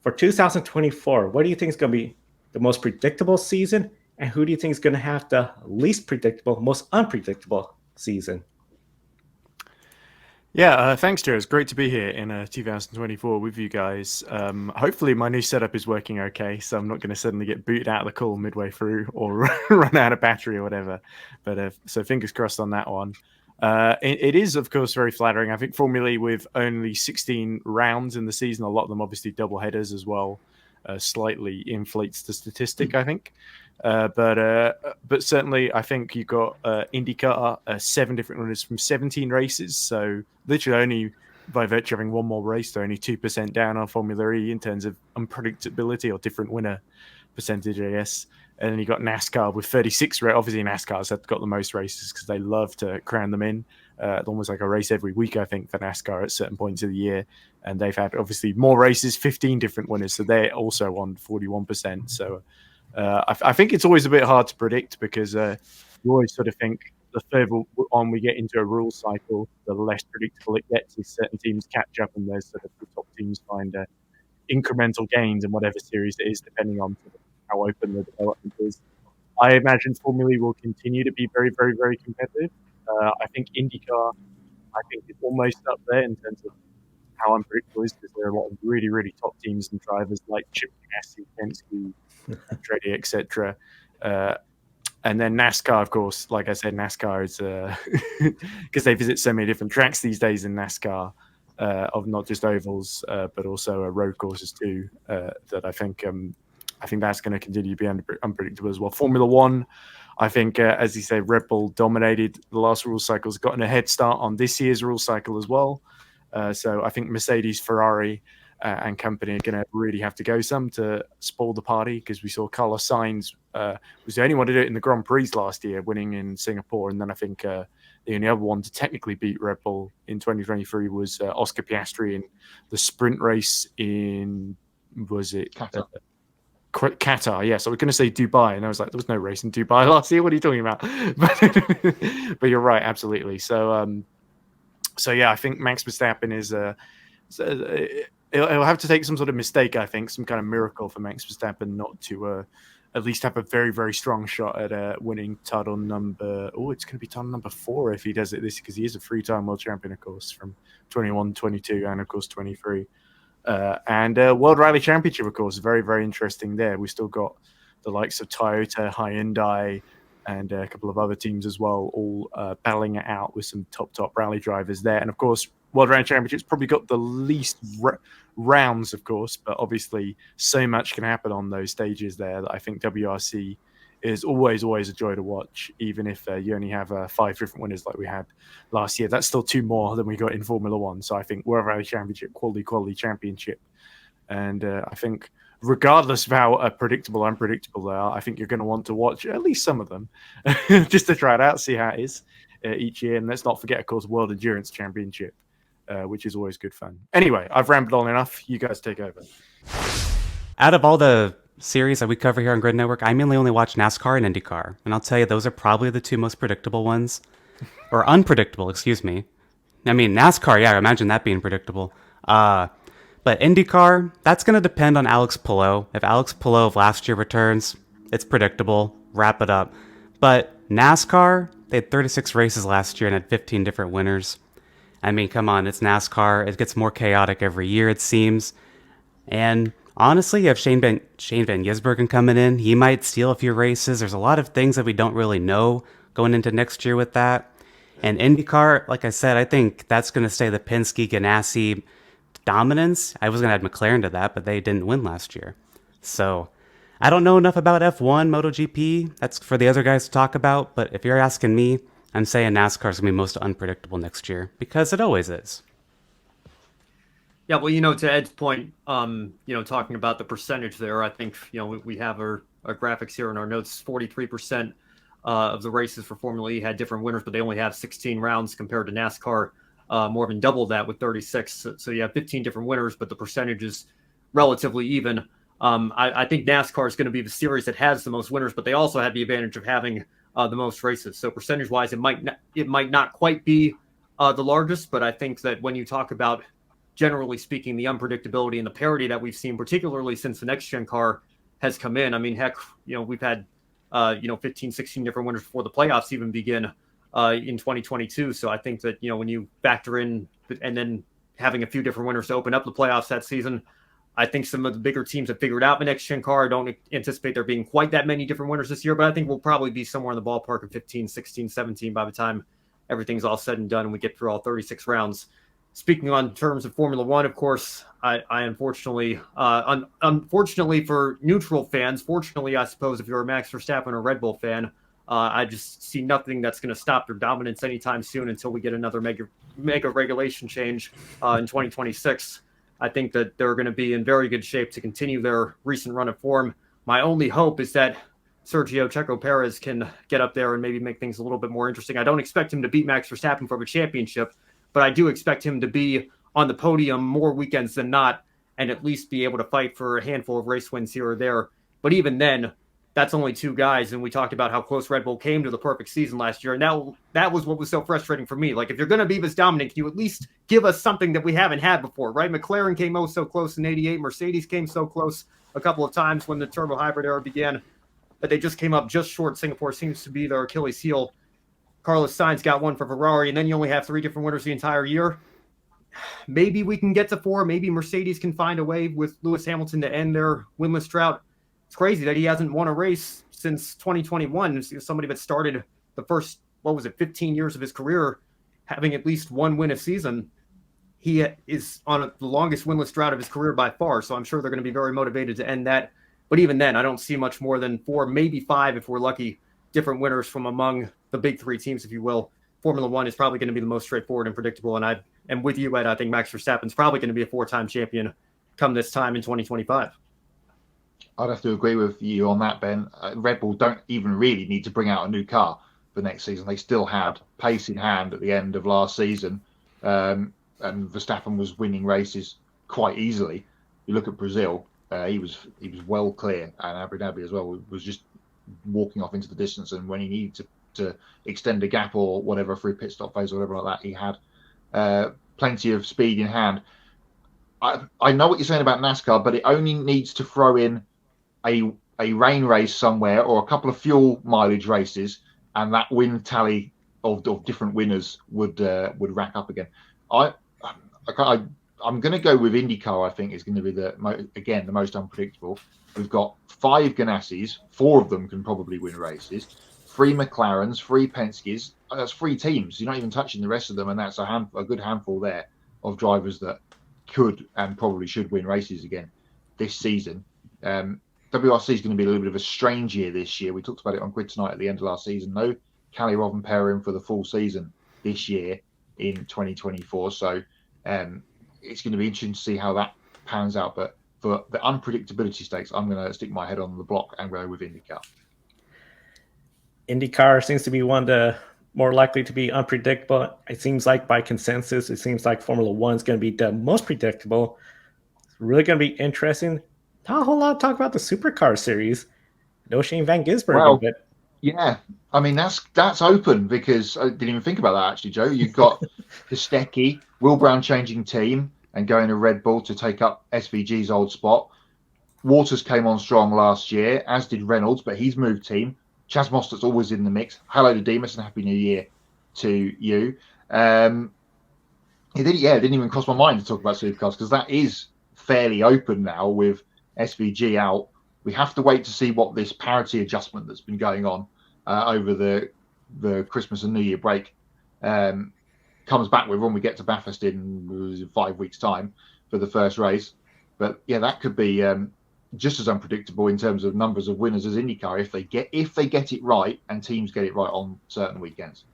for 2024, what do you think is going to be the most predictable season, and who do you think is going to have the least predictable, most unpredictable season? Yeah, thanks, Joe. It's great to be here in 2024 with you guys. Hopefully, my new setup is working okay, so I'm not going to suddenly get booted out of the call midway through or run out of battery or whatever. But so fingers crossed on that one. It is, of course, very flattering. I think Formula E with only 16 rounds in the season, a lot of them obviously double headers as well, slightly inflates the statistic, I think. But certainly, I think you got IndyCar 7 different winners from 17 races. So literally, only by virtue of having one more race, they're only 2% down on Formula E in terms of unpredictability or different winner percentage, I guess. And then you got NASCAR with 36. Obviously, NASCAR's got the most races because they love to crown them in. Almost like a race every week, I think, for NASCAR at certain points of the year. And they've had obviously more races, 15 different winners. So they're also on 41%. So I think it's always a bit hard to predict because you always sort of think the further on we get into a rule cycle, the less predictable it gets as certain teams catch up and those sort of the top teams find incremental gains in whatever series it is, depending on sort of how open the development is. I imagine Formula E will continue to be very, very, very competitive. I think IndyCar, I think, is almost up there in terms of how unpredictable it is because there are a lot of really, really top teams and drivers like Chip Ganassi, Penske, Andretti, etc. And then NASCAR, of course, like I said, NASCAR is because they visit so many different tracks these days in NASCAR, of not just ovals, but also road courses too. That I think that's going to continue to be unpredictable as well. Formula One, I think, as you say, Red Bull dominated the last rule cycle, has gotten a head start on this year's rule cycle as well. So I think Mercedes, Ferrari, and company are going to really have to go some to spoil the party because we saw Carlos Sainz was the only one to do it in the Grand Prix last year, winning in Singapore. And then I think the only other one to technically beat Red Bull in 2023 was Oscar Piastri in the sprint race in, was it? Qatar, yes. I was going to say Dubai, and I was like, there was no race in Dubai last year. What are you talking about? But you're right, absolutely. So yeah, I think Max Verstappen is it'll have to take some sort of mistake, I think, some kind of miracle for Max Verstappen not to at least have a very, very strong shot at winning title number. Oh, it's going to be title number 4 if he does it this, because he is a 3-time world champion, of course, from 21, 22, and of course 23. And World Rally Championship, of course, very, very interesting there. We've still got the likes of Toyota, Hyundai, and a couple of other teams as well, all battling it out with some top rally drivers there. And of course, World Rally Championship's probably got the least rounds, of course, but obviously so much can happen on those stages there that I think WRC is always a joy to watch, even if you only have 5 different winners like we had last year. That's still 2 more than we got in Formula One. So I think World Rally Championship, quality championship. And I think regardless of how predictable or unpredictable they are, I think you're going to want to watch at least some of them just to try it out, see how it is each year. And let's not forget, of course, World Endurance Championship, which is always good fun. Anyway, I've rambled on enough. You guys take over. Out of all the series that we cover here on Grid Network, I mainly only watch NASCAR and IndyCar. And I'll tell you, those are probably the 2 most predictable ones. Or unpredictable, excuse me. I mean, NASCAR, yeah, imagine that being predictable. But IndyCar, that's going to depend on Alex Palou. If Alex Palou of last year returns, it's predictable. Wrap it up. But NASCAR, they had 36 races last year and had 15 different winners. I mean, come on, it's NASCAR. It gets more chaotic every year, it seems. And honestly, you have Shane Van Gisbergen coming in. He might steal a few races. There's a lot of things that we don't really know going into next year with that. And IndyCar, like I said, I think that's going to stay the Penske, Ganassi dominance. I was going to add McLaren to that, but they didn't win last year. So I don't know enough about F1, MotoGP. That's for the other guys to talk about. But if you're asking me, I'm saying NASCAR is going to be most unpredictable next year because it always is. Yeah, well, to Ed's point, talking about the percentage there, I think, we have our graphics here in our notes. 43% of the races for Formula E had different winners, but they only have 16 rounds compared to NASCAR, more than double that with 36. So you have 15 different winners, but the percentage is relatively even. I think NASCAR is going to be the series that has the most winners, but they also have the advantage of having the most races. So percentage-wise, it might not quite be the largest, but I think that when you talk about generally speaking, the unpredictability and the parity that we've seen, particularly since the next gen car has come in. I mean, heck, we've had 15, 16 different winners before the playoffs even begin in 2022. So I think that, when you factor in and then having a few different winners to open up the playoffs that season, I think some of the bigger teams have figured out the next gen car. I don't anticipate there being quite that many different winners this year, but I think we'll probably be somewhere in the ballpark of 15, 16, 17 by the time everything's all said and done and we get through all 36 rounds. Speaking on terms of Formula One, of course, I unfortunately, unfortunately for neutral fans, fortunately, I suppose, if you're a Max Verstappen or Red Bull fan, I just see nothing that's going to stop their dominance anytime soon until we get another mega regulation change in 2026. I think that they're going to be in very good shape to continue their recent run of form. My only hope is that Sergio Checo Perez can get up there and maybe make things a little bit more interesting. I don't expect him to beat Max Verstappen for the championship, but I do expect him to be on the podium more weekends than not and at least be able to fight for a handful of race wins here or there. But even then, that's only two guys, and we talked about how close Red Bull came to the perfect season last year, and that was what was so frustrating for me. Like, if you're going to be this dominant, can you at least give us something that we haven't had before, right? McLaren came so close in 88. Mercedes came so close a couple of times when the turbo hybrid era began, but they just came up just short. Singapore seems to be their Achilles heel. Carlos Sainz got one for Ferrari, and then you only have three different winners the entire year. Maybe we can get to four. Maybe Mercedes can find a way with Lewis Hamilton to end their winless drought. It's crazy that he hasn't won a race since 2021. Somebody that started the first, 15 years of his career having at least one win a season. He is on the longest winless drought of his career by far, so I'm sure they're going to be very motivated to end that. But even then, I don't see much more than four, maybe five, if we're lucky, different winners from among the big three teams, if you will. Formula One is probably going to be the most straightforward and predictable, and I am with you, Ed. I think Max Verstappen's probably going to be a four-time champion come this time in 2025. I'd have to agree with you on that, Ben. Red Bull don't even really need to bring out a new car for next season. They still had pace in hand at the end of last season, and Verstappen was winning races quite easily. You look at Brazil, he was well clear, and Abu Dhabi as well was just walking off into the distance. And when he needed to extend a gap or whatever through pit stop phase or whatever like that, he had plenty of speed in hand. I know what you're saying about NASCAR, but it only needs to throw in a rain race somewhere or a couple of fuel mileage races, and that win tally of different winners would rack up again. I'm going to go with IndyCar. I think is going to be the most unpredictable. We've got 5 Ganassis, 4 of them can probably win races, 3 McLarens, 3 Penske's. That's 3 teams. You're not even touching the rest of them, and that's a good handful there of drivers that could and probably should win races again this season. WRC is going to be a little bit of a strange year this year. We talked about it on Grid Tonight at the end of last season. No Kalle Rovanperä in for the full season this year in 2024. So it's going to be interesting to see how that pans out. But for the unpredictability stakes, I'm going to stick my head on the block and go with IndyCar. IndyCar seems to be one of the more likely to be unpredictable. It seems like by consensus, it seems like Formula One is going to be the most predictable. It's really going to be interesting. Not a whole lot of talk about the Supercar series. No Shane Van Gisbergen, but yeah, I mean that's open because I didn't even think about that actually, Joe. You've got Kostecki, Will Brown changing team and going to Red Bull to take up SVG's old spot. Waters came on strong last year, as did Reynolds, but he's moved team. Chaz Mostert's always in the mix. Hello to Demas and Happy New Year to you. It didn't even cross my mind to talk about Supercars because that is fairly open now with SVG out. We have to wait to see what this parity adjustment that's been going on over the Christmas and New Year break comes back with when we get to Bathurst in 5 weeks' time for the first race. But yeah, that could be just as unpredictable in terms of numbers of winners as IndyCar if they get it right and teams get it right on certain weekends.